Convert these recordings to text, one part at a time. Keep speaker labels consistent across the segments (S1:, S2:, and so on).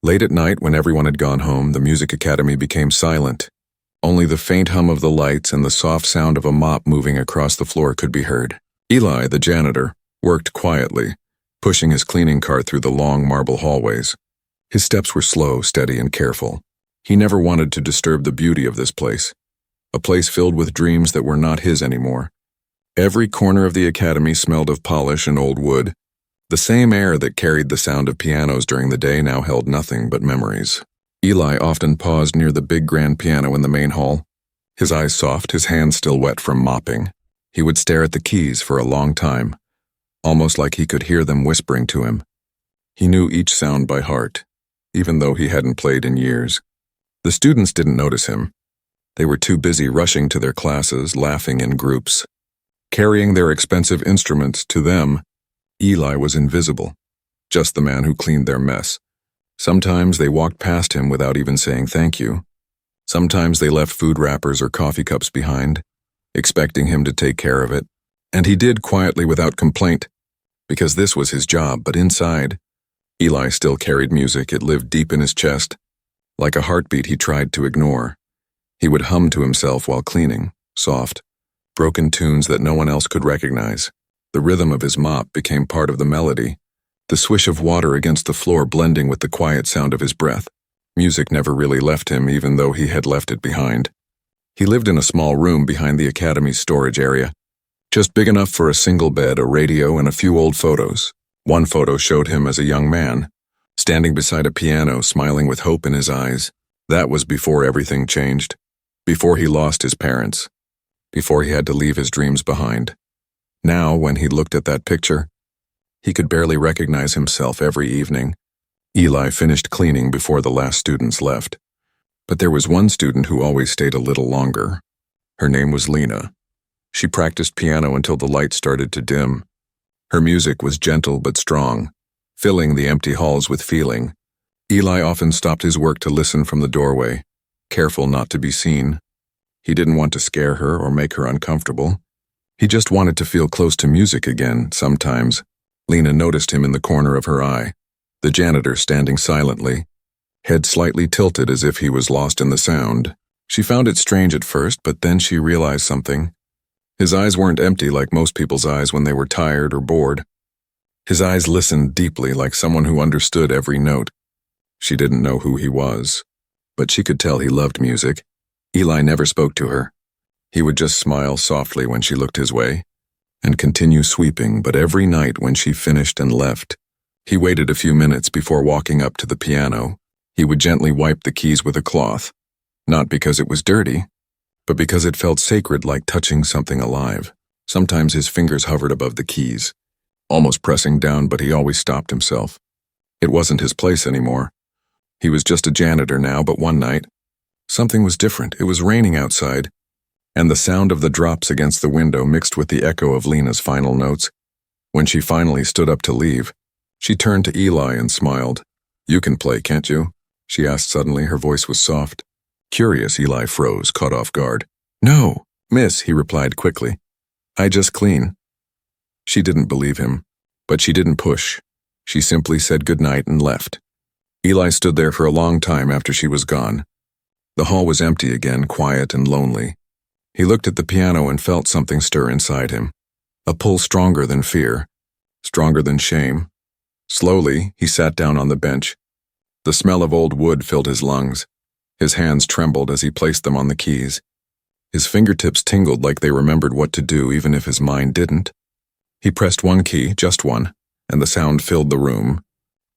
S1: Late at night, when everyone had gone home, the music academy became silent. Only the faint hum of the lights and the soft sound of a mop moving across the floor could be heard. Eli, the janitor, worked quietly, pushing his cleaning cart through the long marble hallways. His steps were slow, steady, and careful. He never wanted to disturb the beauty of this place, a place filled with dreams that were not his anymore. Every corner of the academy smelled of polish and old wood. The same air that carried the sound of pianos during the day now held nothing but memories. Eli often paused near the big grand piano in the main hall, his eyes soft, his hands still wet from mopping. He would stare at the keys for a long time, almost like he could hear them whispering to him. He knew each sound by heart, even though he hadn't played in years. The students didn't notice him. They were too busy rushing to their classes, laughing in groups. Carrying their expensive instruments, to them, Eli was invisible, just the man who cleaned their mess. Sometimes they walked past him without even saying thank you. Sometimes they left food wrappers or coffee cups behind, expecting him to take care of it. And he did quietly without complaint, because this was his job. But inside, Eli still carried music. It lived deep in his chest, like a heartbeat he tried to ignore. He would hum to himself while cleaning, soft, broken tunes that no one else could recognize. The rhythm of his mop became part of the melody, the swish of water against the floor blending with the quiet sound of his breath. Music never really left him, even though he had left it behind. He lived in a small room behind the academy's storage area, just big enough for a single bed, a radio, and a few old photos. One photo showed him as a young man, standing beside a piano, smiling with hope in his eyes. That was before everything changed, before he lost his parents, before he had to leave his dreams behind. Now, when he looked at that picture, he could barely recognize himself every evening. Eli finished cleaning before the last students left. But there was one student who always stayed a little longer. Her name was Lena. She practiced piano until the light started to dim. Her music was gentle but strong, filling the empty halls with feeling. Eli often stopped his work to listen from the doorway, careful not to be seen. He didn't want to scare her or make her uncomfortable. He just wanted to feel close to music again. Sometimes, Lena noticed him in the corner of her eye, the janitor standing silently, head slightly tilted as if he was lost in the sound. She found it strange at first, but then she realized something. His eyes weren't empty like most people's eyes when they were tired or bored. His eyes listened deeply, like someone who understood every note. She didn't know who he was, but she could tell he loved music. Eli never spoke to her. He would just smile softly when she looked his way, and continue sweeping. But every night when she finished and left, he waited a few minutes before walking up to the piano. He would gently wipe the keys with a cloth, not because it was dirty, but because it felt sacred, like touching something alive. Sometimes his fingers hovered above the keys, almost pressing down, but he always stopped himself. It wasn't his place anymore. He was just a janitor now. But one night, something was different. It was raining outside, and the sound of the drops against the window mixed with the echo of Lena's final notes. When she finally stood up to leave, she turned to Eli and smiled. "You can play, can't you?" she asked suddenly. Her voice was soft. Curious, Eli froze, caught off guard. "No, miss," he replied quickly. "I just clean." She didn't believe him, but she didn't push. She simply said goodnight and left. Eli stood there for a long time after she was gone. The hall was empty again, quiet and lonely. He looked at the piano and felt something stir inside him, a pull stronger than fear, stronger than shame. Slowly, he sat down on the bench. The smell of old wood filled his lungs. His hands trembled as he placed them on the keys. His fingertips tingled like they remembered what to do, even if his mind didn't. He pressed one key, just one, and the sound filled the room.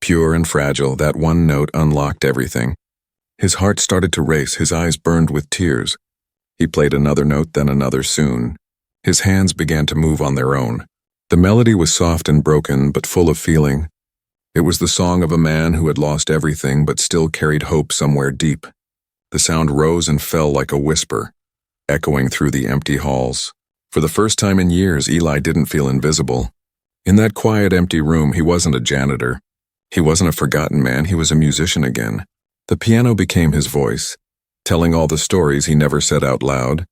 S1: Pure and fragile, that one note unlocked everything. His heart started to race, his eyes burned with tears. He played another note, then another. Soon, his hands began to move on their own. The melody was soft and broken, but full of feeling. It was the song of a man who had lost everything but still carried hope somewhere deep. The sound rose and fell like a whisper, echoing through the empty halls. For the first time in years, Eli didn't feel invisible. In that quiet, empty room, he wasn't a janitor. He wasn't a forgotten man, he was a musician again. The piano became his voice, telling all the stories he never said out loud.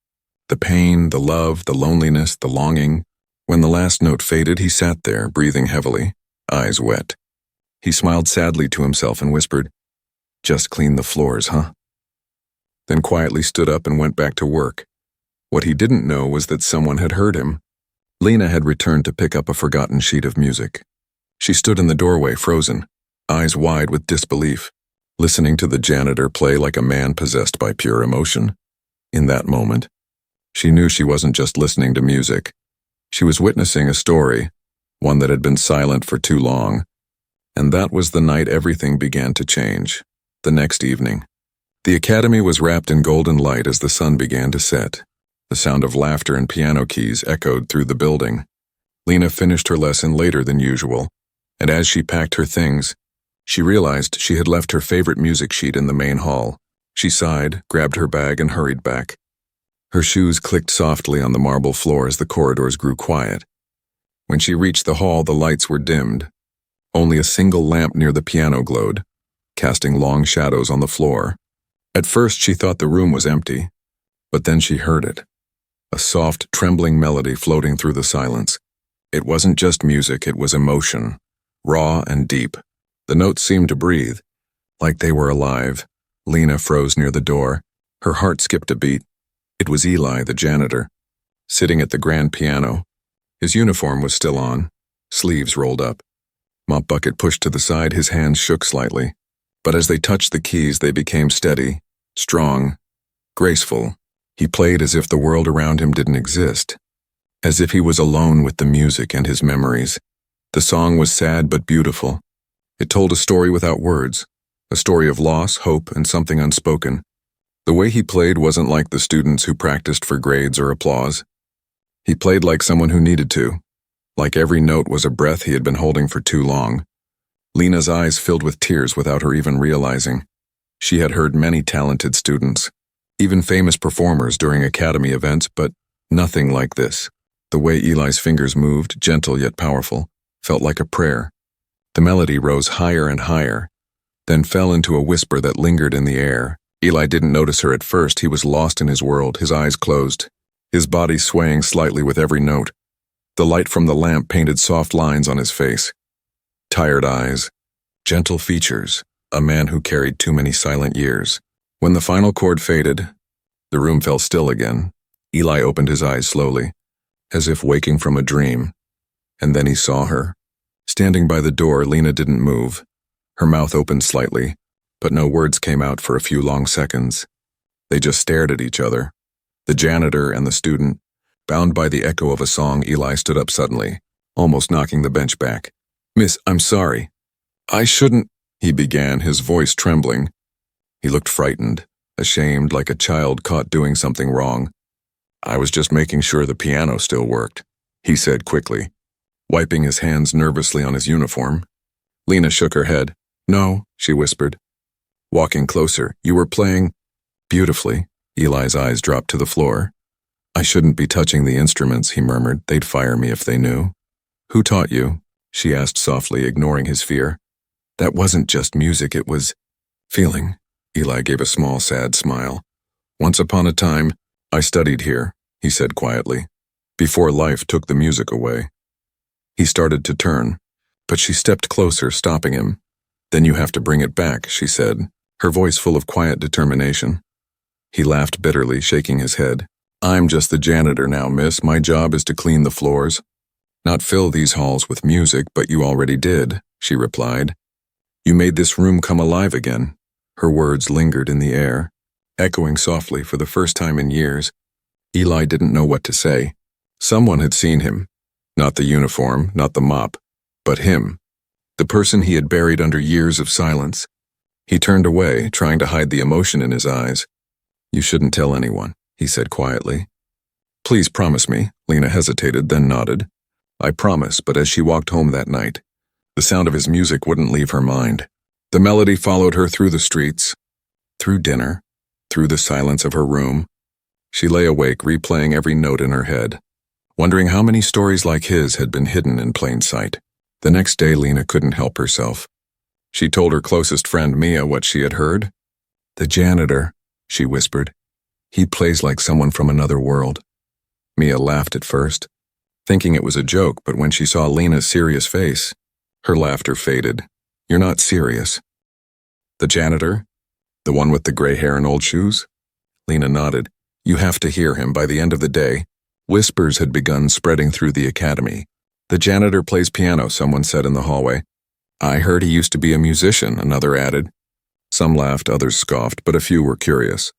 S1: The pain, the love, the loneliness, the longing. When the last note faded, he sat there, breathing heavily, eyes wet. He smiled sadly to himself and whispered, Just clean the floors, huh? Then quietly stood up and went back to work. What he didn't know was that someone had heard him. Lena had returned to pick up a forgotten sheet of music. She stood in the doorway, frozen, eyes wide with disbelief, listening to the janitor play like a man possessed by pure emotion. In that moment, she knew she wasn't just listening to music. She was witnessing a story, one that had been silent for too long. And that was the night everything began to change. The next evening, the academy was wrapped in golden light as the sun began to set. The sound of laughter and piano keys echoed through the building. Lena finished her lesson later than usual, and as she packed her things, she realized she had left her favorite music sheet in the main hall. She sighed, grabbed her bag, and hurried back. Her shoes clicked softly on the marble floor as the corridors grew quiet. When she reached the hall, the lights were dimmed. Only a single lamp near the piano glowed, casting long shadows on the floor. At first, she thought the room was empty, but then she heard it. A soft, trembling melody floating through the silence. It wasn't just music, it was emotion, raw and deep. The notes seemed to breathe, like they were alive. Lena froze near the door. Her heart skipped a beat. It was Eli, the janitor, sitting at the grand piano. His uniform was still on, sleeves rolled up. Mop bucket pushed to the side, his hands shook slightly. But as they touched the keys, they became steady, strong, graceful. He played as if the world around him didn't exist, as if he was alone with the music and his memories. The song was sad but beautiful. It told a story without words, a story of loss, hope, and something unspoken. The way he played wasn't like the students who practiced for grades or applause. He played like someone who needed to, like every note was a breath he had been holding for too long. Lena's eyes filled with tears without her even realizing. She had heard many talented students, even famous performers during academy events, but nothing like this. The way Eli's fingers moved, gentle yet powerful, felt like a prayer. The melody rose higher and higher, then fell into a whisper that lingered in the air. Eli didn't notice her at first. He was lost in his world, his eyes closed, his body swaying slightly with every note. The light from the lamp painted soft lines on his face. Tired eyes, gentle features, a man who carried too many silent years. When the final chord faded, the room fell still again. Eli opened his eyes slowly, as if waking from a dream. And then he saw her. Standing by the door, Lena didn't move. Her mouth opened slightly, but no words came out for a few long seconds. They just stared at each other. The janitor and the student. Bound by the echo of a song, Eli stood up suddenly, almost knocking the bench back. "Miss, I'm sorry. I shouldn't," he began, his voice trembling. He looked frightened, ashamed, like a child caught doing something wrong. "I was just making sure the piano still worked," he said quickly, wiping his hands nervously on his uniform. Lena shook her head. "No," she whispered. Walking closer, "You were playing beautifully." Eli's eyes dropped to the floor. "I shouldn't be touching the instruments," he murmured. "They'd fire me if they knew." "Who taught you?" she asked softly, ignoring his fear. "That wasn't just music, it was feeling." Eli gave a small, sad smile. "Once upon a time, I studied here," he said quietly, "before life took the music away." He started to turn, but she stepped closer, stopping him. "Then you have to bring it back," she said, her voice full of quiet determination. He laughed bitterly, shaking his head. "I'm just the janitor now, miss. My job is to clean the floors. Not fill these halls with music, but you already did," she replied. "You made this room come alive again." Her words lingered in the air, echoing softly for the first time in years. Eli didn't know what to say. Someone had seen him. Not the uniform, not the mop, but him. The person he had buried under years of silence. He turned away, trying to hide the emotion in his eyes. "You shouldn't tell anyone," he said quietly. "Please promise me." Lena hesitated, then nodded. "I promise," but as she walked home that night, the sound of his music wouldn't leave her mind. The melody followed her through the streets, through dinner, through the silence of her room. She lay awake, replaying every note in her head, wondering how many stories like his had been hidden in plain sight. The next day, Lena couldn't help herself. She told her closest friend, Mia, what she had heard. "The janitor," she whispered. "He plays like someone from another world." Mia laughed at first, thinking it was a joke, but when she saw Lena's serious face, her laughter faded. "You're not serious." "The janitor?" The one with the gray hair and old shoes? Lena nodded. You have to hear him by the end of the day. Whispers had begun spreading through the academy. The janitor plays piano, someone said in the hallway. I heard he used to be a musician, another added. Some laughed, others scoffed, but a few were curious.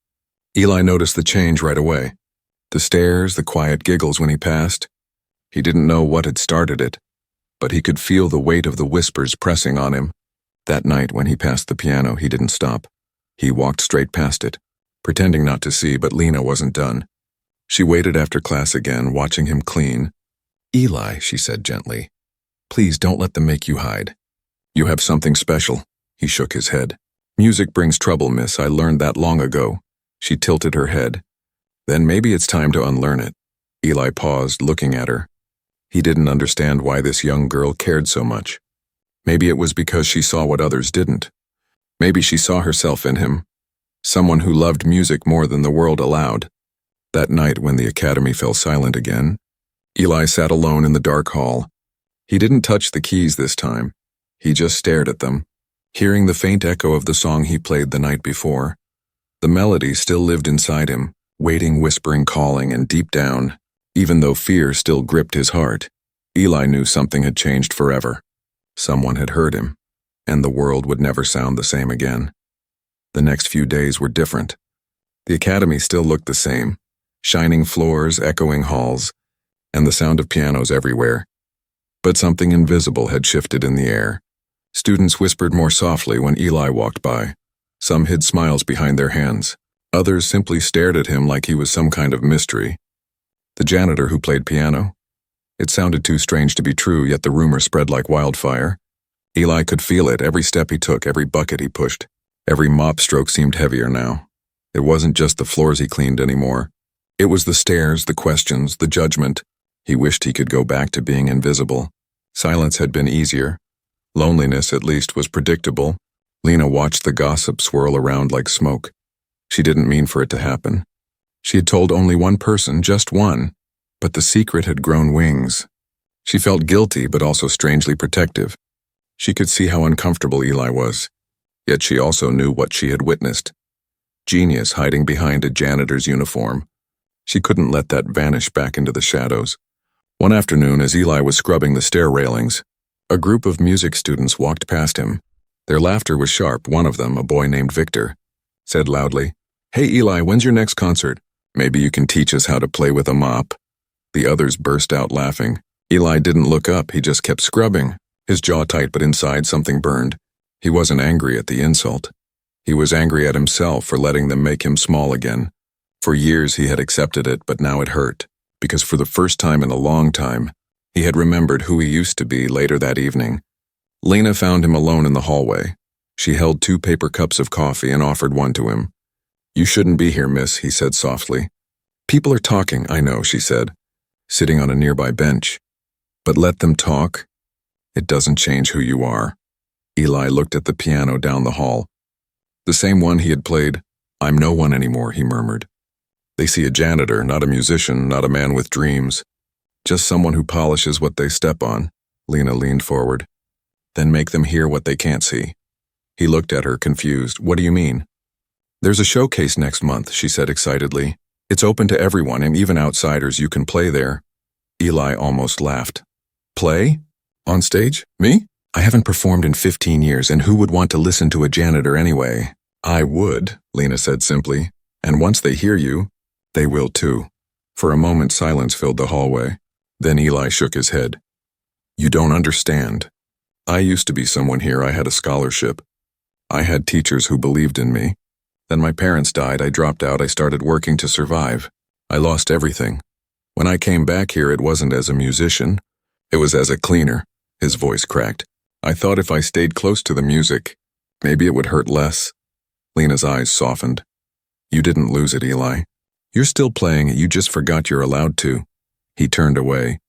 S1: Eli noticed the change right away. The stares, the quiet giggles when he passed. He didn't know what had started it, but he could feel the weight of the whispers pressing on him. That night, when he passed the piano, he didn't stop. He walked straight past it, pretending not to see, but Lena wasn't done. She waited after class again, watching him clean. Eli, she said gently, please don't let them make you hide. You have something special. He shook his head. Music brings trouble, miss. I learned that long ago. She tilted her head. Then maybe it's time to unlearn it. Eli paused, looking at her. He didn't understand why this young girl cared so much. Maybe it was because she saw what others didn't. Maybe she saw herself in him, someone who loved music more than the world allowed. That night when the academy fell silent again, Eli sat alone in the dark hall. He didn't touch the keys this time. He just stared at them, hearing the faint echo of the song he played the night before. The melody still lived inside him, waiting, whispering, calling, and deep down, even though fear still gripped his heart, Eli knew something had changed forever. Someone had heard him, and the world would never sound the same again. The next few days were different. The academy still looked the same, shining floors, echoing halls, and the sound of pianos everywhere. But something invisible had shifted in the air. Students whispered more softly when Eli walked by. Some hid smiles behind their hands. Others simply stared at him like he was some kind of mystery. The janitor who played piano? It sounded too strange to be true, yet the rumor spread like wildfire. Eli could feel it, every step he took, every bucket he pushed. Every mop stroke seemed heavier now. It wasn't just the floors he cleaned anymore. It was the stares, the questions, the judgment. He wished he could go back to being invisible. Silence had been easier. Loneliness, at least, was predictable. Lena watched the gossip swirl around like smoke. She didn't mean for it to happen. She had told only one person, just one, but the secret had grown wings. She felt guilty, but also strangely protective. She could see how uncomfortable Eli was, yet she also knew what she had witnessed. Genius hiding behind a janitor's uniform. She couldn't let that vanish back into the shadows. One afternoon, as Eli was scrubbing the stair railings, a group of music students walked past him. Their laughter was sharp. One of them, a boy named Victor, said loudly, "Hey Eli, when's your next concert? Maybe you can teach us how to play with a mop." The others burst out laughing. Eli didn't look up, he just kept scrubbing, his jaw tight, but inside something burned. He wasn't angry at the insult. He was angry at himself for letting them make him small again. For years he had accepted it, but now it hurt, because for the first time in a long time, he had remembered who he used to be. Later that evening, Lena found him alone in the hallway. She held 2 paper cups of coffee and offered one to him. "You shouldn't be here, miss," he said softly. "People are talking, I know," she said, sitting on a nearby bench. "But let them talk. It doesn't change who you are." Eli looked at the piano down the hall. The same one he had played. "I'm no one anymore," he murmured. "They see a janitor, not a musician, not a man with dreams. Just someone who polishes what they step on." Lena leaned forward. "Then make them hear what they can't see." He looked at her, confused. "What do you mean?" "There's a showcase next month," she said excitedly. "It's open to everyone, and even outsiders. You can play there." Eli almost laughed. "Play? On stage? Me? I haven't performed in 15 years, and who would want to listen to a janitor anyway?" "I would," Lena said simply. "And once they hear you, they will too." For a moment silence filled the hallway. Then Eli shook his head. "You don't understand. I used to be someone here. I had a scholarship. I had teachers who believed in me. Then my parents died. I dropped out. I started working to survive. I lost everything. When I came back here, it wasn't as a musician. It was as a cleaner." His voice cracked. "I thought if I stayed close to the music, maybe it would hurt less." Lena's eyes softened. "You didn't lose it, Eli. You're still playing it. You just forgot you're allowed to." He turned away,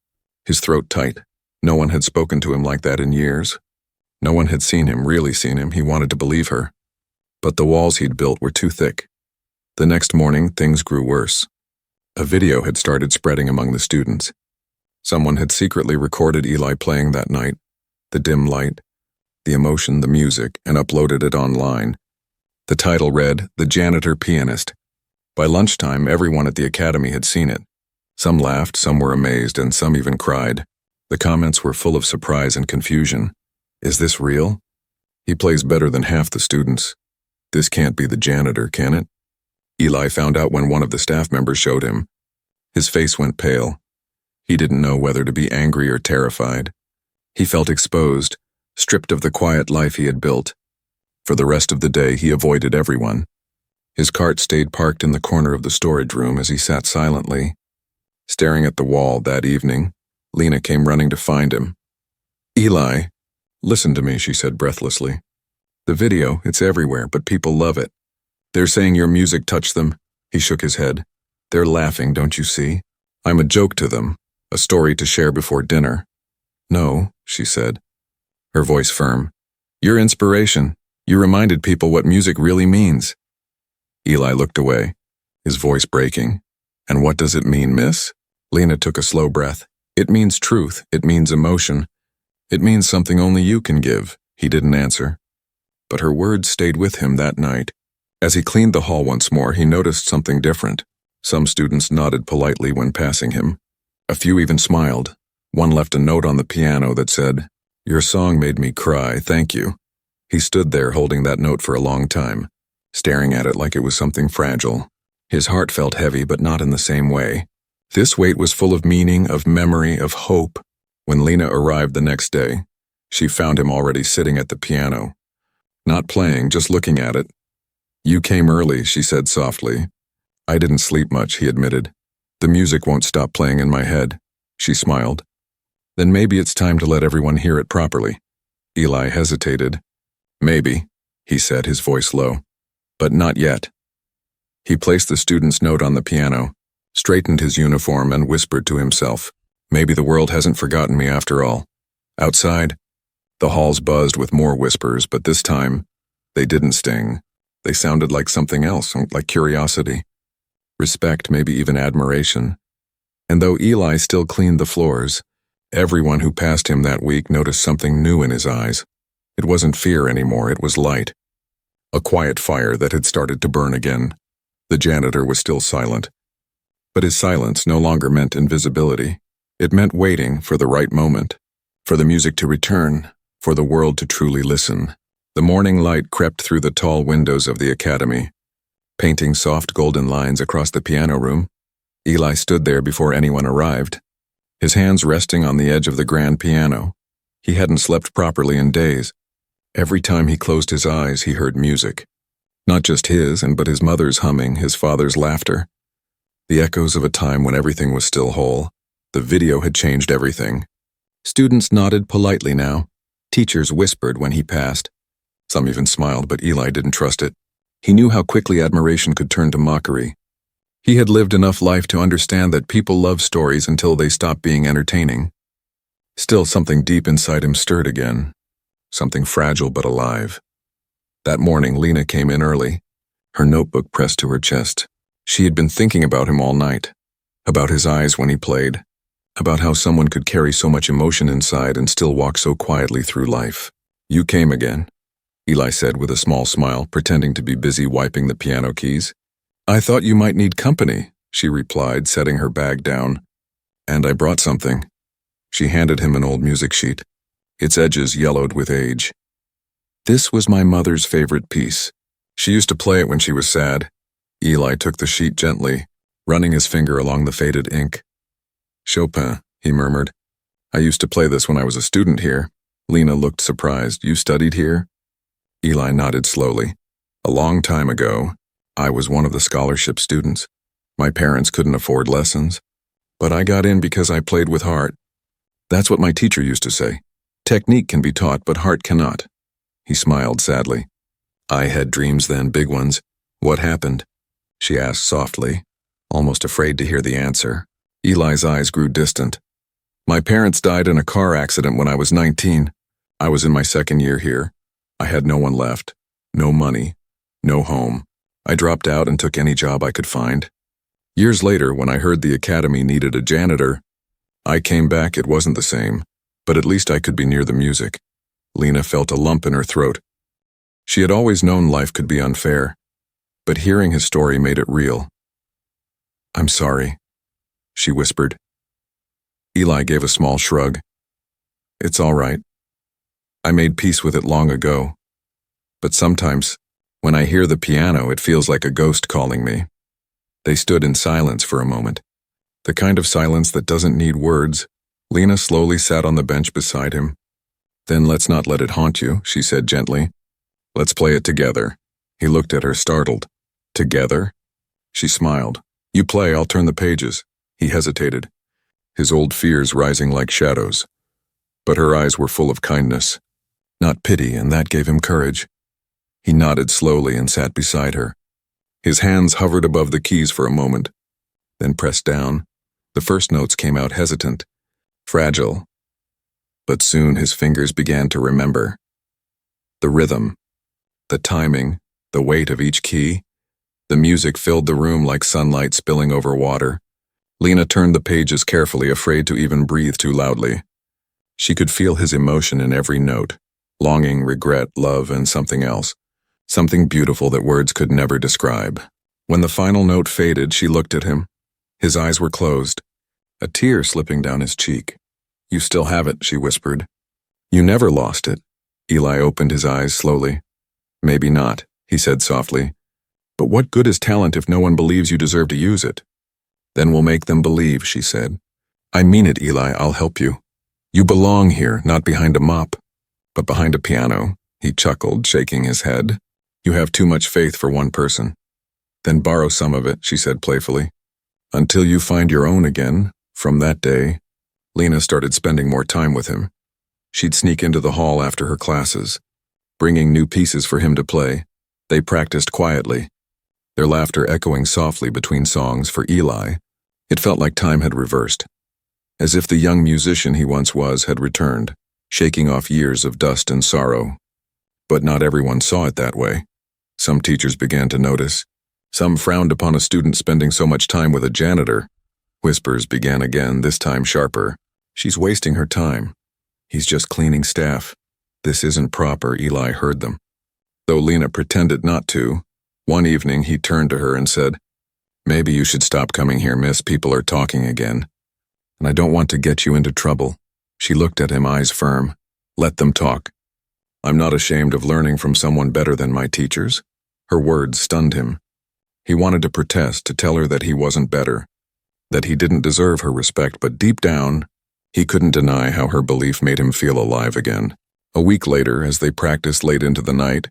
S1: his throat tight. No one had spoken to him like that in years. No one had seen him, really seen him. He wanted to believe her. But the walls he'd built were too thick. The next morning, things grew worse. A video had started spreading among the students. Someone had secretly recorded Eli playing that night, the dim light, the emotion, the music, and uploaded it online. The title read, The Janitor Pianist. By lunchtime, everyone at the academy had seen it. Some laughed, some were amazed, and some even cried. The comments were full of surprise and confusion. Is this real? He plays better than half the students. This can't be the janitor, can it? Eli found out when one of the staff members showed him. His face went pale. He didn't know whether to be angry or terrified. He felt exposed, stripped of the quiet life he had built. For the rest of the day, he avoided everyone. His cart stayed parked in the corner of the storage room as he sat silently. Staring at the wall that evening, Lena came running to find him. Eli, listen to me, she said breathlessly. The video, it's everywhere, but people love it. They're saying your music touched them. He shook his head. They're laughing, don't you see? I'm a joke to them, a story to share before dinner. No, she said, her voice firm. You're inspiration. You reminded people what music really means. Eli looked away, his voice breaking. And what does it mean, miss? Lena took a slow breath. It means truth. It means emotion. It means something only you can give. He didn't answer. But her words stayed with him that night. As he cleaned the hall once more, he noticed something different. Some students nodded politely when passing him. A few even smiled. One left a note on the piano that said, Your song made me cry, thank you. He stood there holding that note for a long time, staring at it like it was something fragile. His heart felt heavy, but not in the same way. This weight was full of meaning, of memory, of hope. When Lena arrived the next day, she found him already sitting at the piano. Not playing, just looking at it. You came early, she said softly. I didn't sleep much, he admitted. The music won't stop playing in my head. She smiled. Then maybe it's time to let everyone hear it properly. Eli hesitated. Maybe, he said, his voice low. But not yet. He placed the student's note on the piano, straightened his uniform, and whispered to himself, Maybe the world hasn't forgotten me after all. Outside, the halls buzzed with more whispers, but this time, they didn't sting. They sounded like something else, like curiosity, respect, maybe even admiration. And though Eli still cleaned the floors, everyone who passed him that week noticed something new in his eyes. It wasn't fear anymore, it was light. A quiet fire that had started to burn again. The janitor was still silent. But his silence no longer meant invisibility. It meant waiting for the right moment, for the music to return, for the world to truly listen. The morning light crept through the tall windows of the academy, painting soft golden lines across the piano room. Eli stood there before anyone arrived, his hands resting on the edge of the grand piano. He hadn't slept properly in days. Every time he closed his eyes, he heard music. Not just his, but his mother's humming, his father's laughter. The echoes of a time when everything was still whole. The video had changed everything. Students nodded politely now. Teachers whispered when he passed. Some even smiled, but Eli didn't trust it. He knew how quickly admiration could turn to mockery. He had lived enough life to understand that people love stories until they stop being entertaining. Still, something deep inside him stirred again. Something fragile but alive. That morning, Lena came in early, her notebook pressed to her chest. She had been thinking about him all night, about his eyes when he played, about how someone could carry so much emotion inside and still walk so quietly through life. You came again, Eli said with a small smile, pretending to be busy wiping the piano keys. I thought you might need company, she replied, setting her bag down. And I brought something. She handed him an old music sheet, its edges yellowed with age. This was my mother's favorite piece. She used to play it when she was sad. Eli took the sheet gently, running his finger along the faded ink. Chopin, he murmured. I used to play this when I was a student here. Lena looked surprised. You studied here? Eli nodded slowly. A long time ago, I was one of the scholarship students. My parents couldn't afford lessons, but I got in because I played with heart. That's what my teacher used to say. Technique can be taught, but heart cannot. He smiled sadly. I had dreams then, big ones. What happened? She asked softly, almost afraid to hear the answer. Eli's eyes grew distant. My parents died in a car accident when I was 19. I was in my second year here. I had no one left, no money, no home. I dropped out and took any job I could find. Years later, when I heard the academy needed a janitor, I came back. It wasn't the same, but at least I could be near the music. Lena felt a lump in her throat. She had always known life could be unfair, but hearing his story made it real. "I'm sorry," she whispered. Eli gave a small shrug. "It's all right. I made peace with it long ago. But sometimes, when I hear the piano, it feels like a ghost calling me." They stood in silence for a moment. The kind of silence that doesn't need words. Lena slowly sat on the bench beside him. "Then let's not let it haunt you," she said gently. "Let's play it together." He looked at her, startled. "Together?" She smiled. "You play, I'll turn the pages." He hesitated, his old fears rising like shadows. But her eyes were full of kindness, not pity, and that gave him courage. He nodded slowly and sat beside her. His hands hovered above the keys for a moment, then pressed down. The first notes came out hesitant, fragile. But soon his fingers began to remember. The rhythm, the timing, the weight of each key. The music filled the room like sunlight spilling over water. Lena turned the pages carefully, afraid to even breathe too loudly. She could feel his emotion in every note, longing, regret, love, and something else. Something beautiful that words could never describe. When the final note faded, she looked at him. His eyes were closed, a tear slipping down his cheek. "You still have it," she whispered. "You never lost it." Eli opened his eyes slowly. "Maybe not," he said softly. "But what good is talent if no one believes you deserve to use it?" "Then we'll make them believe," she said. "I mean it, Eli, I'll help you. You belong here, not behind a mop, but behind a piano." He chuckled, shaking his head. "You have too much faith for one person." "Then borrow some of it," she said playfully. "Until you find your own again." From that day, Lena started spending more time with him. She'd sneak into the hall after her classes, bringing new pieces for him to play. They practiced quietly, their laughter echoing softly between songs. For Eli, it felt like time had reversed, as if the young musician he once was had returned, shaking off years of dust and sorrow. But not everyone saw it that way. Some teachers began to notice. Some frowned upon a student spending so much time with a janitor. Whispers began again, this time sharper. "She's wasting her time. He's just cleaning staff. This isn't proper," Eli heard them. Though Lena pretended not to, one evening he turned to her and said, "Maybe you should stop coming here, miss. People are talking again. And I don't want to get you into trouble." She looked at him, eyes firm. "Let them talk. I'm not ashamed of learning from someone better than my teachers." Her words stunned him. He wanted to protest, to tell her that he wasn't better, that he didn't deserve her respect, but deep down, he couldn't deny how her belief made him feel alive again. A week later, as they practiced late into the night,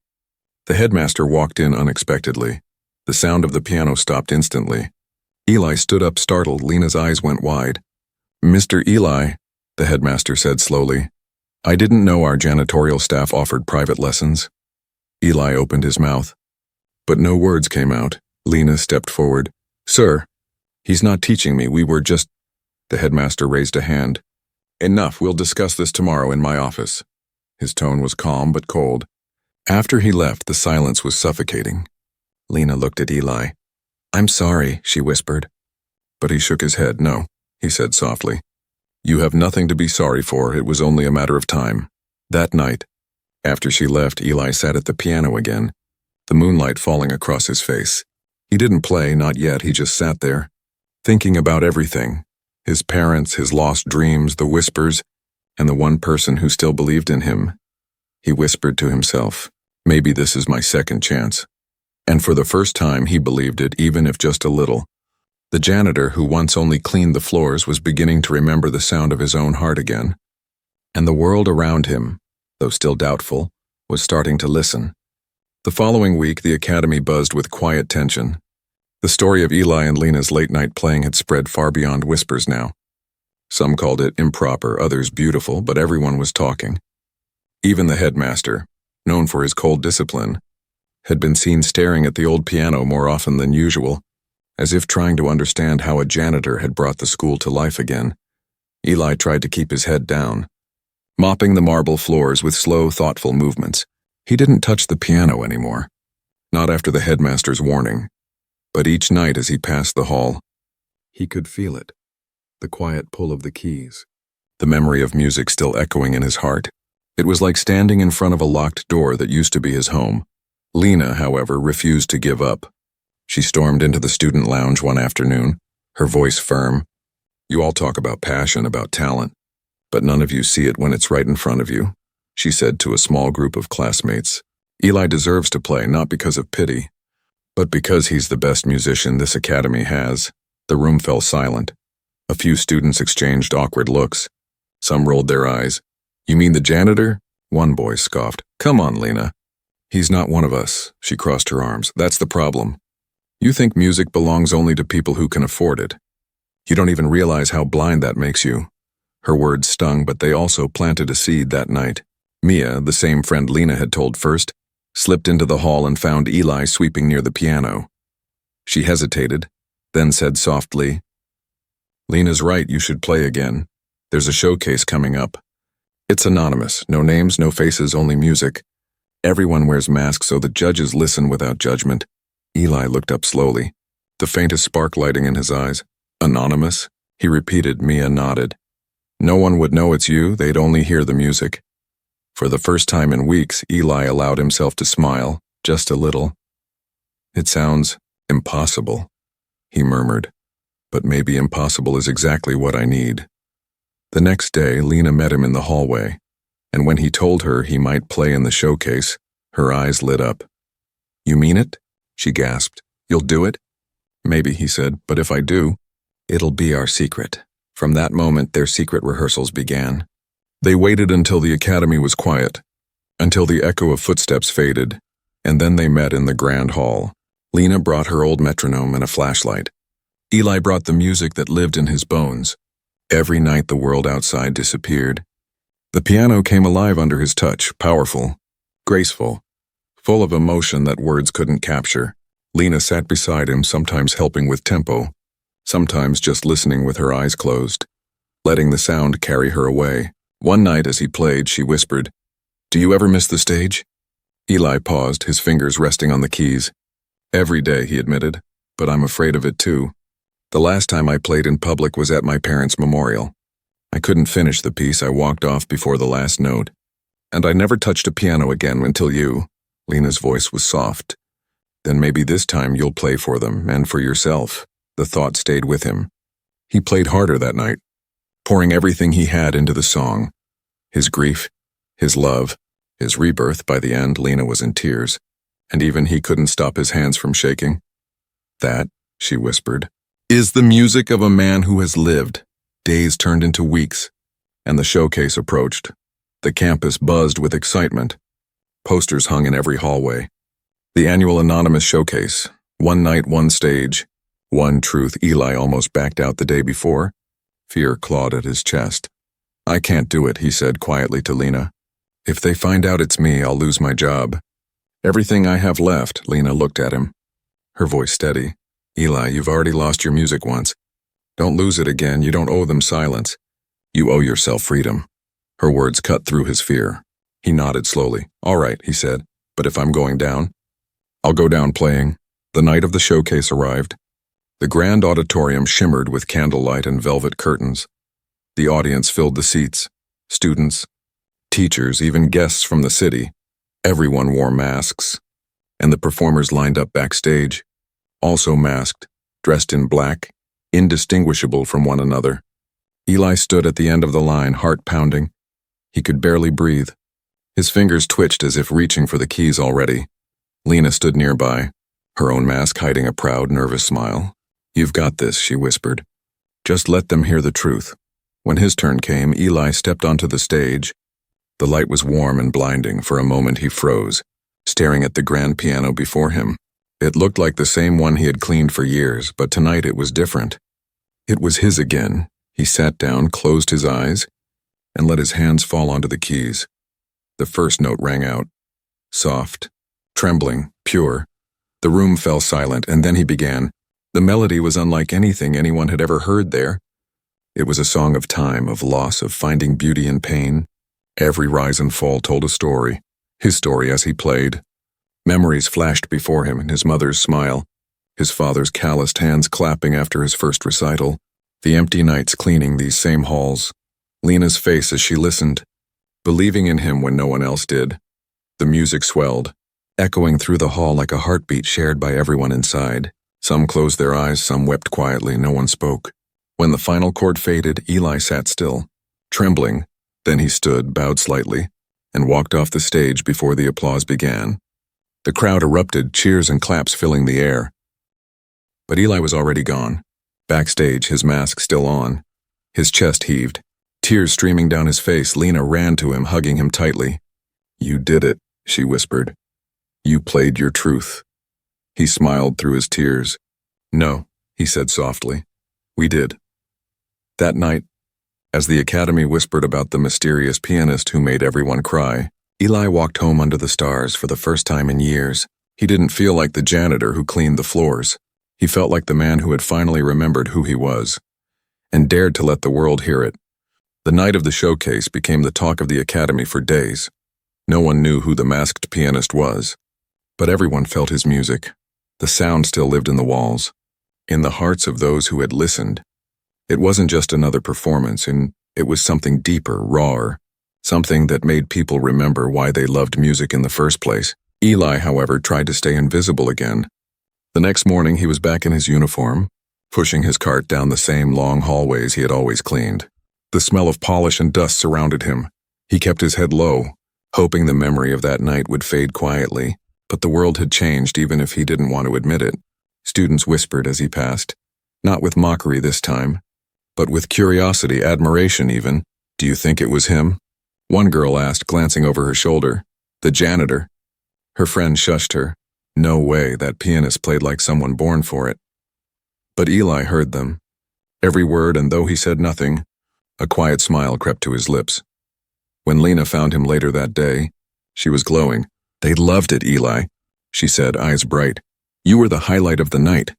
S1: the headmaster walked in unexpectedly. The sound of the piano stopped instantly. Eli stood up, startled. Lena's eyes went wide. "Mr. Eli," the headmaster said slowly, "I didn't know our janitorial staff offered private lessons." Eli opened his mouth, but no words came out. Lena stepped forward. "Sir, he's not teaching me. We were just—" The headmaster raised a hand. "Enough. We'll discuss this tomorrow in my office." His tone was calm but cold. After he left, the silence was suffocating. Lena looked at Eli. "I'm sorry," she whispered. But he shook his head. "No," he said softly. "You have nothing to be sorry for. It was only a matter of time." That night, after she left, Eli sat at the piano again, the moonlight falling across his face. He didn't play, not yet. He just sat there, thinking about everything. His parents, his lost dreams, the whispers, and the one person who still believed in him. He whispered to himself, "Maybe this is my second chance." And for the first time, he believed it, even if just a little. The janitor, who once only cleaned the floors, was beginning to remember the sound of his own heart again. And the world around him, though still doubtful, was starting to listen. The following week, the academy buzzed with quiet tension. The story of Eli and Lena's late-night playing had spread far beyond whispers now. Some called it improper, others beautiful, but everyone was talking. Even the headmaster, known for his cold discipline, had been seen staring at the old piano more often than usual, as if trying to understand how a janitor had brought the school to life again. Eli tried to keep his head down, mopping the marble floors with slow, thoughtful movements. He didn't touch the piano anymore, not after the headmaster's warning, but each night as he passed the hall, he could feel it, the quiet pull of the keys, the memory of music still echoing in his heart. It was like standing in front of a locked door that used to be his home. Lena, however, refused to give up. She stormed into the student lounge one afternoon, her voice firm. "You all talk about passion, about talent, but none of you see it when it's right in front of you," she said to a small group of classmates. "Eli deserves to play, not because of pity, but because he's the best musician this academy has." The room fell silent. A few students exchanged awkward looks. Some rolled their eyes. "You mean the janitor?" One boy scoffed. "Come on, Lena." "He's not one of us," she crossed her arms. "That's the problem. You think music belongs only to people who can afford it. You don't even realize how blind that makes you." Her words stung, but they also planted a seed that night. Mia, the same friend Lena had told first, slipped into the hall and found Eli sweeping near the piano. She hesitated, then said softly, "Lena's right, you should play again. There's a showcase coming up. It's anonymous, no names, no faces, only music. Everyone wears masks so the judges listen without judgment." Eli looked up slowly, the faintest spark lighting in his eyes. "Anonymous?" he repeated. Mia nodded. "No one would know it's you, they'd only hear the music." For the first time in weeks, Eli allowed himself to smile, just a little. "It sounds impossible," he murmured, "but maybe impossible is exactly what I need." The next day, Lena met him in the hallway, and when he told her he might play in the showcase, her eyes lit up. "You mean it?" she gasped. "You'll do it?" "Maybe," he said, "but if I do, it'll be our secret." From that moment, their secret rehearsals began. They waited until the academy was quiet, until the echo of footsteps faded, and then they met in the grand hall. Lena brought her old metronome and a flashlight. Eli brought the music that lived in his bones. Every night the world outside disappeared. The piano came alive under his touch, powerful, graceful, full of emotion that words couldn't capture. Lena sat beside him, sometimes helping with tempo, sometimes just listening with her eyes closed, letting the sound carry her away. One night as he played, she whispered, "Do you ever miss the stage?" Eli paused, his fingers resting on the keys. "Every day," he admitted, "but I'm afraid of it too. The last time I played in public was at my parents' memorial. I couldn't finish the piece, I walked off before the last note. And I never touched a piano again until you." Lena's voice was soft. "Then maybe this time you'll play for them, and for yourself." The thought stayed with him. He played harder that night, pouring everything he had into the song. His grief, his love, his rebirth. By the end, Lena was in tears, and even he couldn't stop his hands from shaking. "That," she whispered, "is the music of a man who has lived." Days turned into weeks, and the showcase approached. The campus buzzed with excitement. Posters hung in every hallway. The annual anonymous showcase. One night, one stage. One truth. Eli almost backed out the day before. Fear clawed at his chest. "I can't do it," he said quietly to Lena. "If they find out it's me, I'll lose my job. Everything I have left." Lena looked at him, her voice steady. "Eli, you've already lost your music once. Don't lose it again. You don't owe them silence. You owe yourself freedom." Her words cut through his fear. He nodded slowly. "All right," he said, "but if I'm going down, I'll go down playing." The night of the showcase arrived. The grand auditorium shimmered with candlelight and velvet curtains. The audience filled the seats. Students, teachers, even guests from the city. Everyone wore masks, and the performers lined up backstage, also masked, dressed in black, indistinguishable from one another. Eli stood at the end of the line, heart pounding. He could barely breathe. His fingers twitched as if reaching for the keys already. Lena stood nearby, her own mask hiding a proud, nervous smile. "You've got this," she whispered. "Just let them hear the truth." When his turn came, Eli stepped onto the stage. The light was warm and blinding. For a moment he froze, staring at the grand piano before him. It looked like the same one he had cleaned for years, but tonight it was different. It was his again. He sat down, closed his eyes, and let his hands fall onto the keys. The first note rang out, soft, trembling, pure. The room fell silent, and then he began. The melody was unlike anything anyone had ever heard there. It was a song of time, of loss, of finding beauty in pain. Every rise and fall told a story, his story as he played. Memories flashed before him, and his mother's smile, his father's calloused hands clapping after his first recital, the empty nights cleaning these same halls, Lena's face as she listened. believing in him when no one else did. The music swelled, echoing through the hall like a heartbeat shared by everyone inside. Some closed their eyes, some wept quietly, no one spoke. When the final chord faded, Eli sat still, trembling. Then he stood, bowed slightly, and walked off the stage before the applause began. The crowd erupted, cheers and claps filling the air. But Eli was already gone. Backstage, his mask still on. His chest heaved. Tears streaming down his face, Lena ran to him, hugging him tightly. "You did it," she whispered. "You played your truth." He smiled through his tears. "No," he said softly. "We did." That night, as the Academy whispered about the mysterious pianist who made everyone cry, Eli walked home under the stars for the first time in years. He didn't feel like the janitor who cleaned the floors. He felt like the man who had finally remembered who he was, and dared to let the world hear it. The night of the showcase became the talk of the Academy for days. No one knew who the masked pianist was, but everyone felt his music. The sound still lived in the walls, in the hearts of those who had listened. It wasn't just another performance, and it was something deeper, rawer, something that made people remember why they loved music in the first place. Eli, however, tried to stay invisible again. The next morning he was back in his uniform, pushing his cart down the same long hallways he had always cleaned. The smell of polish and dust surrounded him. He kept his head low, hoping the memory of that night would fade quietly, but the world had changed even if he didn't want to admit it. Students whispered as he passed, not with mockery this time, but with curiosity, admiration even. "Do you think it was him?" One girl asked, glancing over her shoulder. "The janitor." Her friend shushed her. No way, that pianist played like someone born for it. But Eli heard them, every word, and though he said nothing, a quiet smile crept to his lips. When Lena found him later that day, she was glowing. "They loved it, Eli," she said, eyes bright. "You were the highlight of the night.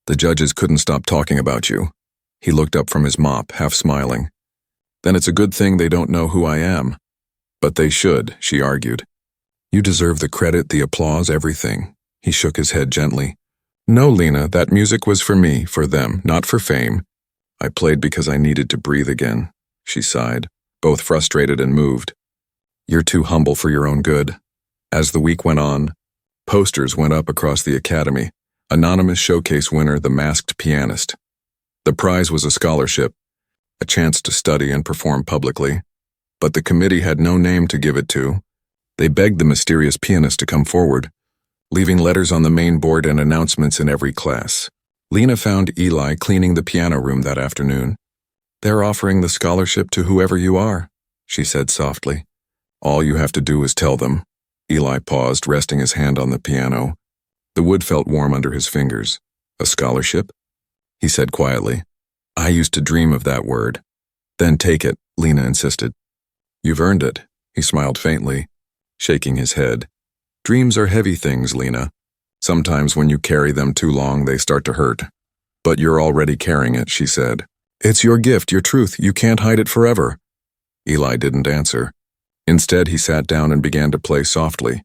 S1: The judges couldn't stop talking about you." He looked up from his mop, half smiling. "Then it's a good thing they don't know who I am." "But they should," she argued. "You deserve the credit, the applause, everything." He shook his head gently. "No, Lena, that music was for me, for them, not for fame. I played because I needed to breathe again," she sighed, both frustrated and moved. "You're too humble for your own good." As the week went on, posters went up across the Academy. Anonymous showcase winner, the masked pianist. The prize was a scholarship, a chance to study and perform publicly. But the committee had no name to give it to. They begged the mysterious pianist to come forward, leaving letters on the main board and announcements in every class. Lena found Eli cleaning the piano room that afternoon. "They're offering the scholarship to whoever you are," she said softly. "All you have to do is tell them." Eli paused, resting his hand on the piano. The wood felt warm under his fingers. "A scholarship?" he said quietly. "I used to dream of that word." "Then take it," Lena insisted. "You've earned it," he smiled faintly, shaking his head. "Dreams are heavy things, Lena. Sometimes when you carry them too long, they start to hurt. But you're already carrying it," she said. "It's your gift, your truth. You can't hide it forever." Eli didn't answer. Instead, he sat down and began to play softly,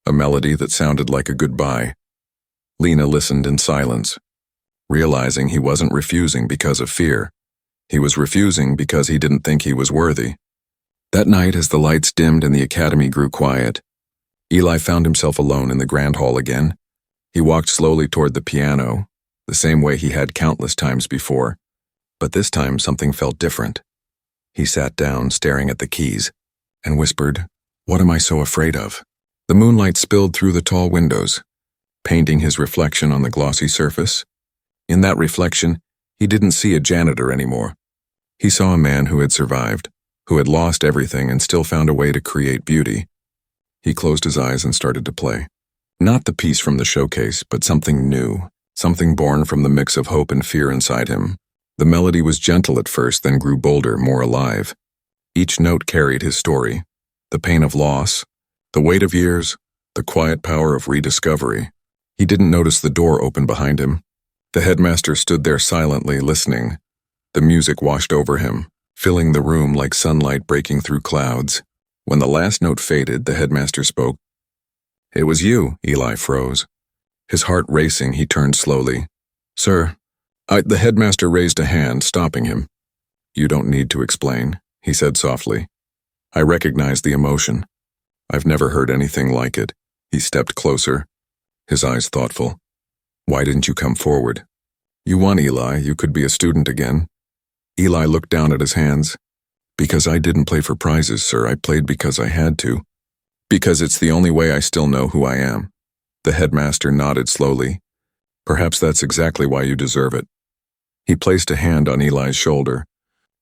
S1: a melody that sounded like a goodbye. Lena listened in silence, realizing he wasn't refusing because of fear. He was refusing because he didn't think he was worthy. That night, as the lights dimmed and the Academy grew quiet, Eli found himself alone in the grand hall again. He walked slowly toward the piano, the same way he had countless times before. But this time, something felt different. He sat down, staring at the keys, and whispered, "What am I so afraid of?" The moonlight spilled through the tall windows, painting his reflection on the glossy surface. In that reflection, he didn't see a janitor anymore. He saw a man who had survived, who had lost everything and still found a way to create beauty. He closed his eyes and started to play. Not the piece from the showcase, but something new, something born from the mix of hope and fear inside him. The melody was gentle at first, then grew bolder, more alive. Each note carried his story, the pain of loss, the weight of years, the quiet power of rediscovery. He didn't notice the door open behind him. The headmaster stood there silently, listening. The music washed over him, filling the room like sunlight breaking through clouds. When the last note faded, the headmaster spoke. "It was you," Eli froze. His heart racing, he turned slowly. "Sir," the headmaster raised a hand, stopping him. "You don't need to explain," he said softly. I recognized the emotion. I've never heard anything like it. He stepped closer, his eyes thoughtful. Why didn't you come forward? You won, Eli. You could be a student again. Eli looked down at his hands. Because I didn't play for prizes, sir. I played because I had to. Because it's the only way I still know who I am. The headmaster nodded slowly. Perhaps that's exactly why you deserve it. He placed a hand on Eli's shoulder.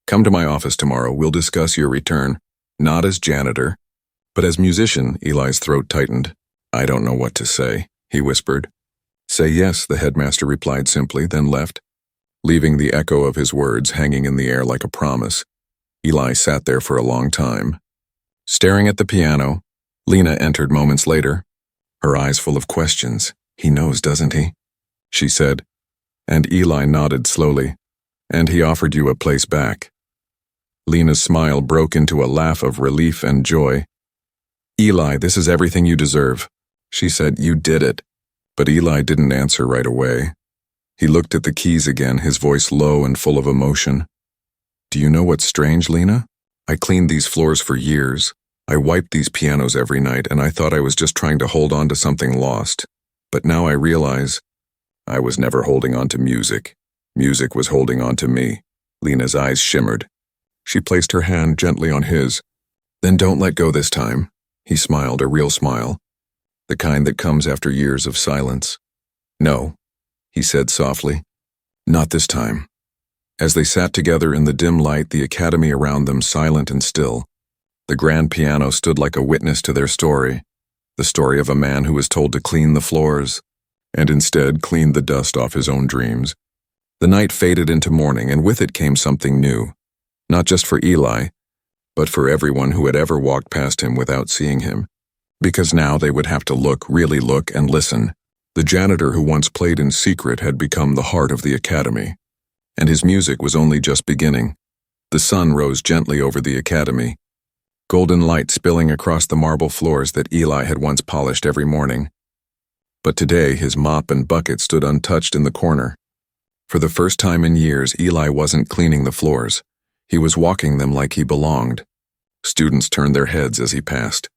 S1: Come to my office tomorrow. We'll discuss your return. Not as janitor, but as musician. Eli's throat tightened. I don't know what to say, he whispered. Say yes, the headmaster replied simply, then left, leaving the echo of his words hanging in the air like a promise. Eli sat there for a long time. Staring at the piano, Lena entered moments later, her eyes full of questions. He knows, doesn't he? She said, and Eli nodded slowly. And he offered you a place back. Lena's smile broke into a laugh of relief and joy. Eli, this is everything you deserve. She said, you did it. But Eli didn't answer right away. He looked at the keys again, his voice low and full of emotion. Do you know what's strange, Lena? I cleaned these floors for years. I wiped these pianos every night, and I thought I was just trying to hold on to something lost. But now I realize I was never holding on to music. Music was holding on to me. Lena's eyes shimmered. She placed her hand gently on his. Then don't let go this time. He smiled, a real smile. The kind that comes after years of silence. No, he said softly. Not this time. As they sat together in the dim light, the academy around them silent and still, the grand piano stood like a witness to their story, the story of a man who was told to clean the floors, and instead cleaned the dust off his own dreams. The night faded into morning, and with it came something new, not just for Eli, but for everyone who had ever walked past him without seeing him. Because now they would have to look, really look, and listen. The janitor who once played in secret had become the heart of the academy, and his music was only just beginning. The sun rose gently over the academy, golden light spilling across the marble floors that Eli had once polished every morning. But today his mop and bucket stood untouched in the corner. For the first time in years, Eli wasn't cleaning the floors. He was walking them like he belonged. Students turned their heads as he passed.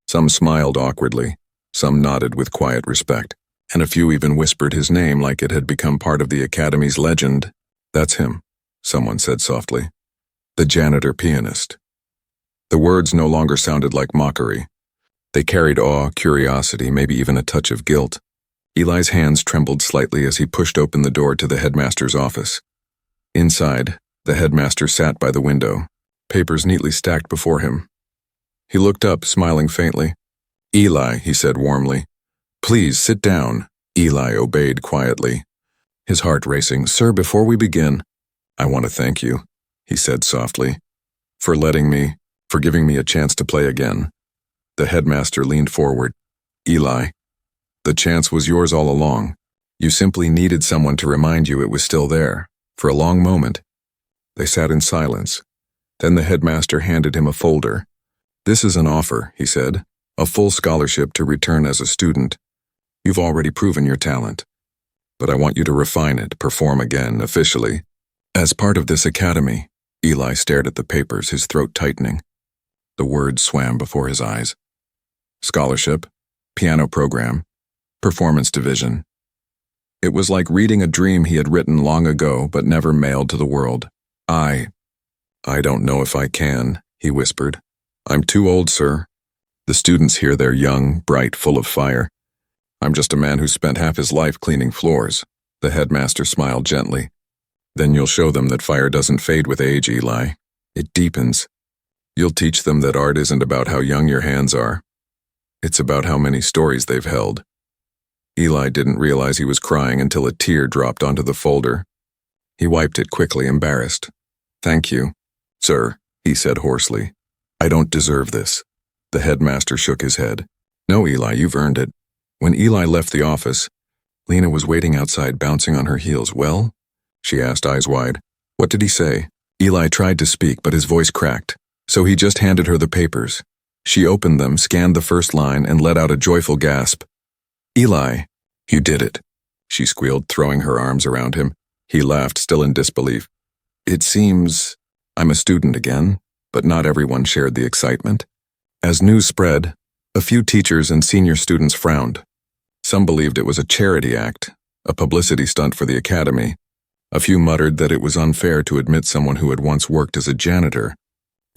S1: Some smiled awkwardly, some nodded with quiet respect, and a few even whispered his name like it had become part of the academy's legend. That's him, someone said softly. The janitor pianist. The words no longer sounded like mockery. They carried awe, curiosity, maybe even a touch of guilt. Eli's hands trembled slightly as he pushed open the door to the headmaster's office. Inside, the headmaster sat by the window, papers neatly stacked before him. He looked up, smiling faintly. Eli, he said warmly. Please sit down. Eli obeyed quietly, his heart racing. Sir, before we begin, I want to thank you, he said softly, for giving me a chance to play again. The headmaster leaned forward. Eli, the chance was yours all along. You simply needed someone to remind you it was still there. For a long moment, they sat in silence. Then the headmaster handed him a folder. This is an offer, he said, a full scholarship to return as a student. You've already proven your talent. But I want you to refine it, perform again, officially. As part of this academy. Eli stared at the papers, his throat tightening. The words swam before his eyes. Scholarship, piano program, performance division. It was like reading a dream he had written long ago but never mailed to the world. I don't know if I can, he whispered. I'm too old, sir. The students here, they're young, bright, full of fire. I'm just a man who spent half his life cleaning floors. The headmaster smiled gently. Then you'll show them that fire doesn't fade with age, Eli. It deepens. You'll teach them that art isn't about how young your hands are. It's about how many stories they've held. Eli didn't realize he was crying until a tear dropped onto the folder. He wiped it quickly, embarrassed. Thank you, sir, he said hoarsely. I don't deserve this. The headmaster shook his head. No, Eli, you've earned it. When Eli left the office, Lena was waiting outside, bouncing on her heels. Well? She asked, eyes wide. What did he say? Eli tried to speak, but his voice cracked, so he just handed her the papers. She opened them, scanned the first line, and let out a joyful gasp. Eli, you did it, she squealed, throwing her arms around him. He laughed, still in disbelief. It seems I'm a student again, but not everyone shared the excitement. As news spread, a few teachers and senior students frowned. Some believed it was a charity act, a publicity stunt for the academy. A few muttered that it was unfair to admit someone who had once worked as a janitor.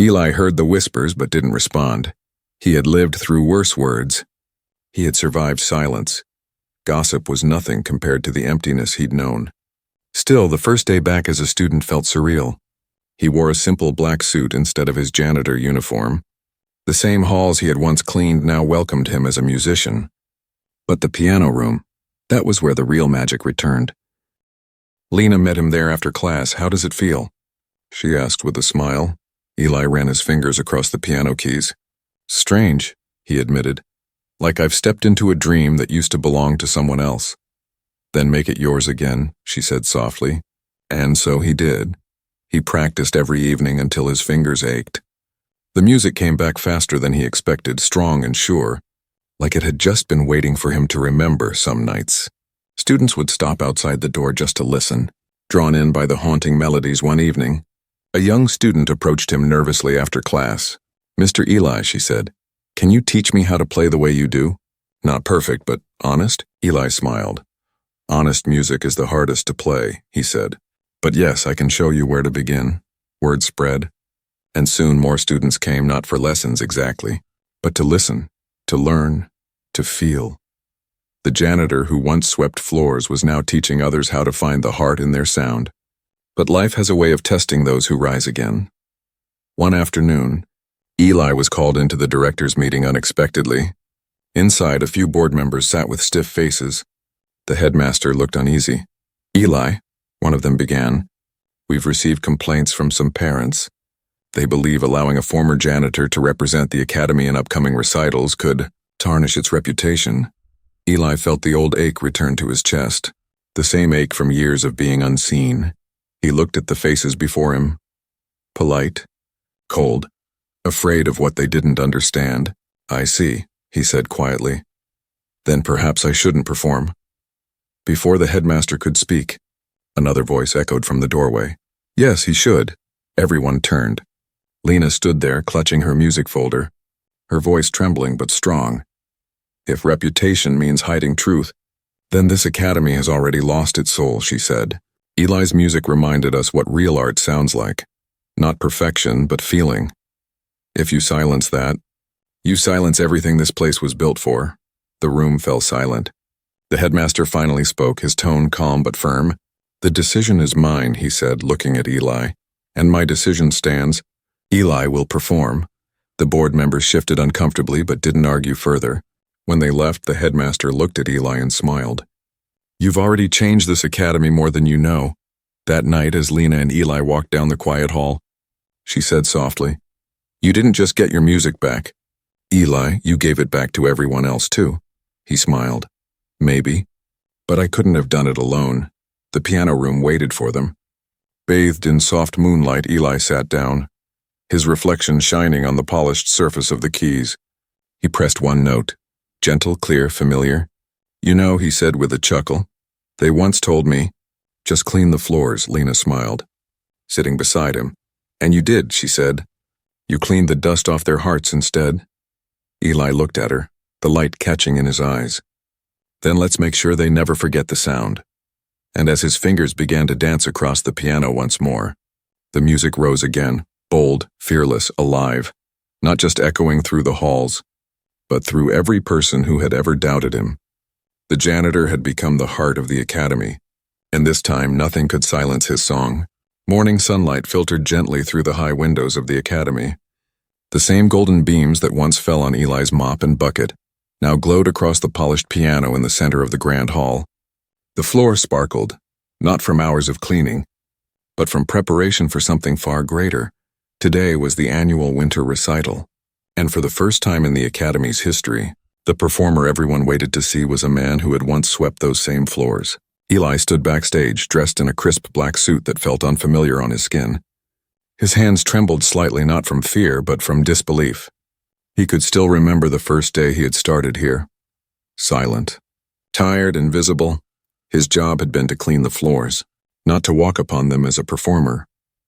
S1: Eli heard the whispers but didn't respond. He had lived through worse words. He had survived silence. Gossip was nothing compared to the emptiness he'd known. Still, the first day back as a student felt surreal. He wore a simple black suit instead of his janitor uniform. The same halls he had once cleaned now welcomed him as a musician. But the piano room, that was where the real magic returned. Lena met him there after class. "How does it feel?" she asked with a smile. Eli ran his fingers across the piano keys. "Strange," he admitted. "Like I've stepped into a dream that used to belong to someone else." "Then make it yours again," she said softly. And so he did. He practiced every evening until his fingers ached. The music came back faster than he expected, strong and sure, like it had just been waiting for him to remember some nights. Students would stop outside the door just to listen, drawn in by the haunting melodies. One evening, a young student approached him nervously after class. "Mr. Eli," she said, "can you teach me how to play the way you do?" "Not perfect, but honest?" Eli smiled. "Honest music is the hardest to play," he said. "But yes, I can show you where to begin." Word spread, and soon more students came, not for lessons exactly, but to listen, to learn, to feel. The janitor who once swept floors was now teaching others how to find the heart in their sound. But life has a way of testing those who rise again. One afternoon, Eli was called into the director's meeting unexpectedly. Inside, a few board members sat with stiff faces. The headmaster looked uneasy. "Eli," one of them began, "we've received complaints from some parents. They believe allowing a former janitor to represent the academy in upcoming recitals could tarnish its reputation." Eli felt the old ache return to his chest, the same ache from years of being unseen. He looked at the faces before him. Polite, cold, afraid of what they didn't understand. "I see," he said quietly. "Then perhaps I shouldn't perform." Before the headmaster could speak, another voice echoed from the doorway. "Yes, he should." Everyone turned. Lena stood there, clutching her music folder, her voice trembling but strong. "If reputation means hiding truth, then this academy has already lost its soul," she said. Eli's music reminded us what real art sounds like. Not perfection, but feeling. If you silence that, you silence everything this place was built for. The room fell silent. The headmaster finally spoke, his tone calm but firm. "The decision is mine," he said, looking at Eli. "And my decision stands. Eli will perform." The board members shifted uncomfortably but didn't argue further. When they left, the headmaster looked at Eli and smiled. "You've already changed this academy more than you know." That night, as Lena and Eli walked down the quiet hall, she said softly, "You didn't just get your music back. Eli, you gave it back to everyone else too." He smiled. "Maybe, but I couldn't have done it alone." The piano room waited for them. Bathed in soft moonlight, Eli sat down, his reflection shining on the polished surface of the keys. He pressed one note, gentle, clear, familiar. "You know," he said with a chuckle, "they once told me, 'Just clean the floors,'" Lena smiled, sitting beside him. "And you did," she said. "You cleaned the dust off their hearts instead." Eli looked at her, the light catching in his eyes. "Then let's make sure they never forget the sound." And as his fingers began to dance across the piano once more, the music rose again, bold, fearless, alive, not just echoing through the halls, but through every person who had ever doubted him. The janitor had become the heart of the academy, and this time nothing could silence his song. Morning sunlight filtered gently through the high windows of the academy. The same golden beams that once fell on Eli's mop and bucket now glowed across the polished piano in the center of the grand hall. The floor sparkled, not from hours of cleaning, but from preparation for something far greater. Today was the annual winter recital, and for the first time in the academy's history, the performer everyone waited to see was a man who had once swept those same floors. Eli stood backstage, dressed in a crisp black suit that felt unfamiliar on his skin. His hands trembled slightly, not from fear, but from disbelief. He could still remember the first day he had started here. Silent, tired, invisible. His job had been to clean the floors, not to walk upon them as a performer.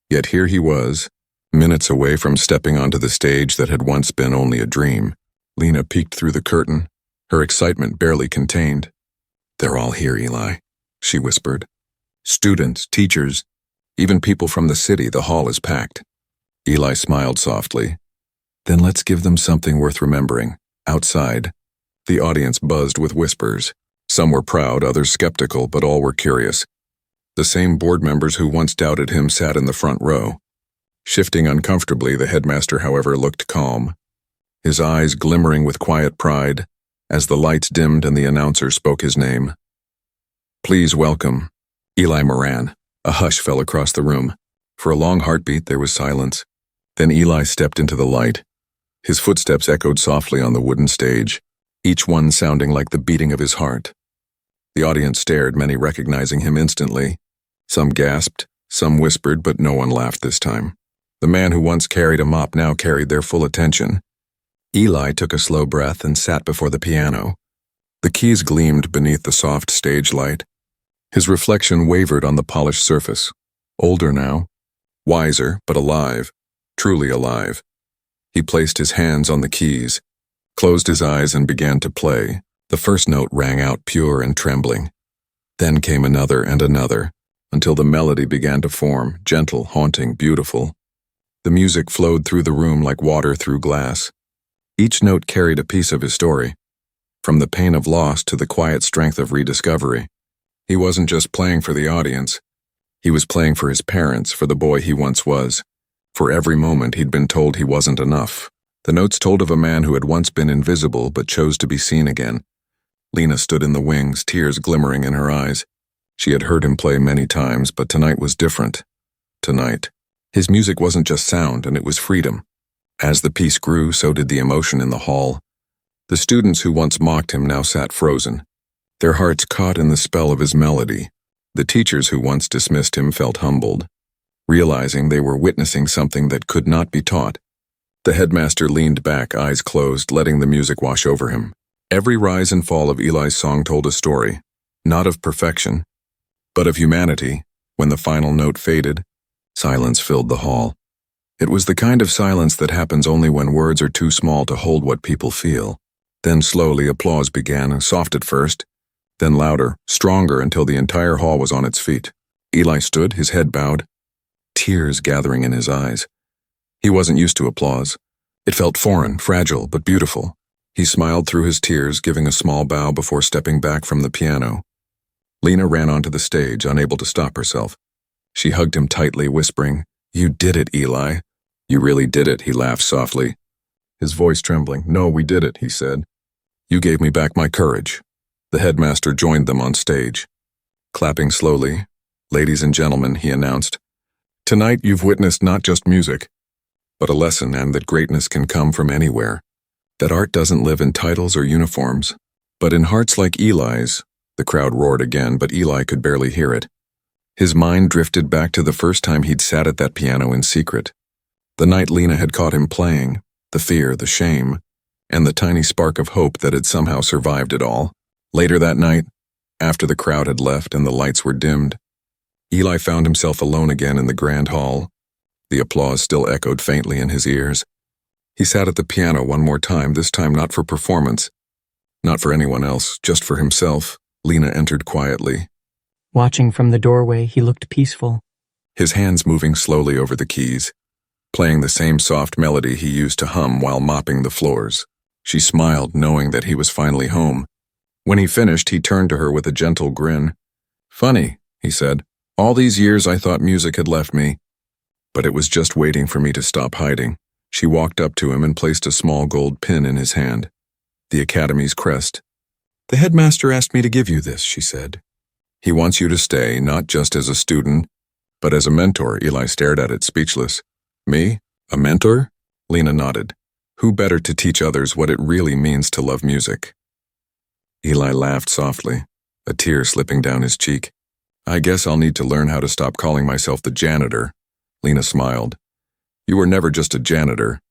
S1: Yet here he was, Minutes away from stepping onto the stage that had once been only a dream, Lena peeked through the curtain, her excitement barely contained. "They're all here, Eli," she whispered. "Students, teachers, even people from the city. The hall is packed." Eli smiled softly. "Then let's give them something worth remembering." Outside, the audience buzzed with whispers. Some were proud, others skeptical, but all were curious. The same board members who once doubted him sat in the front row. Shifting uncomfortably, the headmaster, however, looked calm, his eyes glimmering with quiet pride as the lights dimmed and the announcer spoke his name. "Please welcome Eli Moran." A hush fell across the room. For a long heartbeat, there was silence. Then Eli stepped into the light. His footsteps echoed softly on the wooden stage, each one sounding like the beating of his heart. The audience stared, many recognizing him instantly. Some gasped, some whispered, but no one laughed this time. The man who once carried a mop now carried their full attention. Eli took a slow breath and sat before the piano. The keys gleamed beneath the soft stage light. His reflection wavered on the polished surface. Older now, wiser, but alive, truly alive. He placed his hands on the keys, closed his eyes and began to play. The first note rang out pure and trembling. Then came another and another, until the melody began to form, gentle, haunting, beautiful. The music flowed through the room like water through glass. Each note carried a piece of his story, from the pain of loss to the quiet strength of rediscovery. He wasn't just playing for the audience. He was playing for his parents, for the boy he once was. For every moment he'd been told he wasn't enough. The notes told of a man who had once been invisible but chose to be seen again. Lena stood in the wings, tears glimmering in her eyes. She had heard him play many times, but tonight was different. Tonight, his music wasn't just sound, and it was freedom. As the piece grew, so did the emotion in the hall. The students who once mocked him now sat frozen, their hearts caught in the spell of his melody. The teachers who once dismissed him felt humbled, realizing they were witnessing something that could not be taught. The headmaster leaned back, eyes closed, letting the music wash over him. Every rise and fall of Eli's song told a story, not of perfection, but of humanity. When the final note faded, silence filled the hall. It was the kind of silence that happens only when words are too small to hold what people feel. Then slowly applause began, soft at first, then louder, stronger until the entire hall was on its feet. Eli stood, his head bowed, tears gathering in his eyes. He wasn't used to applause. It felt foreign, fragile, but beautiful. He smiled through his tears, giving a small bow before stepping back from the piano. Lena ran onto the stage, unable to stop herself. She hugged him tightly, whispering, "You did it, Eli." "You really did it," he laughed softly, his voice trembling. "No, we did it," he said. "You gave me back my courage." The headmaster joined them on stage. Clapping slowly, "Ladies and gentlemen," he announced, "tonight you've witnessed not just music, but a lesson, and that greatness can come from anywhere. That art doesn't live in titles or uniforms, but in hearts like Eli's." The crowd roared again, but Eli could barely hear it. His mind drifted back to the first time he'd sat at that piano in secret. The night Lena had caught him playing, the fear, the shame, and the tiny spark of hope that had somehow survived it all. Later that night, after the crowd had left and the lights were dimmed, Eli found himself alone again in the grand hall. The applause still echoed faintly in his ears. He sat at the piano one more time, this time not for performance, not for anyone else, just for himself. Lena entered quietly.
S2: Watching from the doorway, he looked peaceful,
S1: his hands moving slowly over the keys, playing the same soft melody he used to hum while mopping the floors. She smiled, knowing that he was finally home. When he finished, he turned to her with a gentle grin. "Funny," he said. "All these years I thought music had left me, but it was just waiting for me to stop hiding." She walked up to him and placed a small gold pin in his hand, the academy's crest. "The headmaster asked me to give you this," she said. "He wants you to stay, not just as a student, but as a mentor." Eli stared at it, speechless. "Me? A mentor?" Lena nodded. "Who better to teach others what it really means to love music?" Eli laughed softly, a tear slipping down his cheek. "I guess I'll need to learn how to stop calling myself the janitor." Lena smiled. "You were never just a janitor.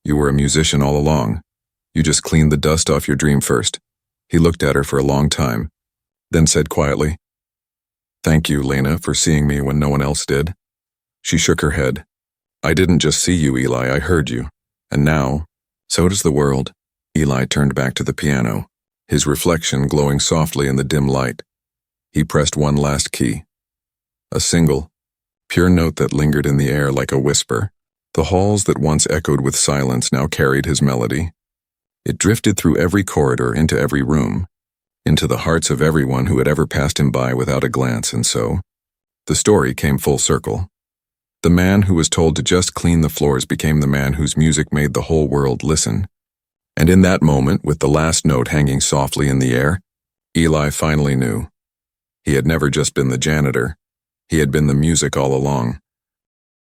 S1: You were a musician all along. You just cleaned the dust off your dream first." He looked at her for a long time, then said quietly, "Thank you, Lena, for seeing me when no one else did." She shook her head. I didn't just see you, Eli, I heard you. And now, so does the world. Eli turned back to the piano, his reflection glowing softly in the dim light. He pressed one last key. A single, pure note that lingered in the air like a whisper. The halls that once echoed with silence now carried his melody. It drifted through every corridor, into every room, into the hearts of everyone who had ever passed him by without a glance, and so, the story came full circle. The man who was told to just clean the floors became the man whose music made the whole world listen. And in that moment, with the last note hanging softly in the air, Eli finally knew. He had never just been the janitor. He had been the music all along.